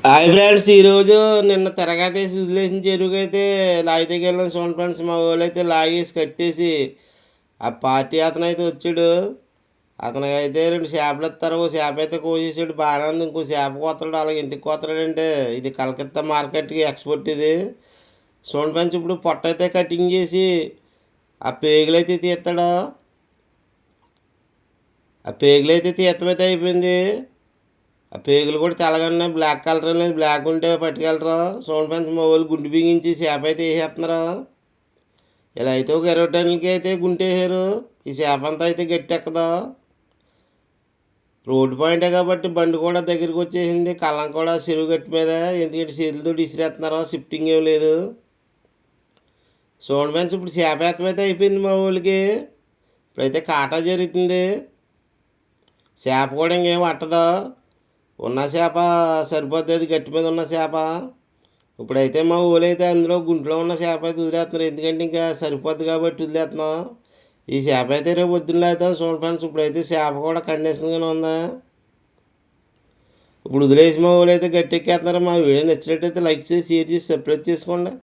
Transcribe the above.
Hi friends, ఈరోజు నిన్న తిరగతేసి వదిలేసిన చెరువుకైతే లాగితేకి వెళ్ళిన చూడండి ఫ్రెండ్స్. మా వాళ్ళు అయితే లాగేసి కట్టేసి ఆ పార్టీ అతను అయితే వచ్చాడు. అతనికి అయితే 2 చేపలు ఇస్తారు. ఓ చేప అయితే కోసేసాడు, బాగానే ఉంది. ఇంకో చేప కోతడు. అలాగే ఎందుకు కోతడాడంటే ఇది కలకత్తా మార్కెట్కి ఎక్స్పోర్ట్ ఇది. చూడండి ఫ్రెండ్స్, ఇప్పుడు పొట్ట అయితే కటింగ్ చేసి ఆ పేగులు అయితే తీస్తాడు. ఆ పేగులు అయితే తీర్థమైతే అయిపోయింది. ఆ పేగులు కూడా తెల్లగన్నా బ్లాక్ కలర్ అనేది బ్లాక్ ఉంటే పట్టుకెళ్ళరు. సౌండ్ ఫ్యాన్స్ మా వాళ్ళు గుండు బిగించి చేప అయితే వేసేస్తున్నారు. ఇలా అయితే ఒక 20 టన్నులకి అయితే గుంటేసారు. ఈ చేప అంతా అయితే గట్టెక్కదు. రోడ్డు పాయింటే కాబట్టి బండి కూడా దగ్గరికి వచ్చేసింది. కళ్ళం కూడా చెరువు గట్టి మీద, ఎందుకంటే చేతులతో ఇసిరేస్తున్నారు, షిఫ్టింగ్ ఏం లేదు. సౌండ్ ఫ్యాన్స్ ఇప్పుడు చేప ఎత్తమైతే అయిపోయింది మా వాళ్ళకి. ఇప్పుడైతే కాటా జరుగుతుంది. చేప కూడా ఇంకేం పట్టదు. ఉన్న చేప సరిపోతుంది, గట్టి మీద ఉన్న చేప. ఇప్పుడైతే మా ఊళ్ళైతే అందులో గుంట్లో ఉన్న చేప అయితే వదిలేస్తున్నారు, ఎందుకంటే ఇంకా సరిపోద్ది కాబట్టి వదిలేస్తున్నాం. ఈ చేప అయితే రేపు పొద్దున్న అవుతాం. చూడండి ఫ్రెండ్స్, ఇప్పుడైతే చేప కూడా కండిషన్గానే ఉందా. ఇప్పుడు వదిలేసి మా ఊళ్ళైతే గట్టెక్కేస్తున్నారు. మా వీడియో నచ్చినట్టయితే లైక్ చేసి, షేర్ చేసి, సబ్స్క్రైబ్ చేసుకోండి.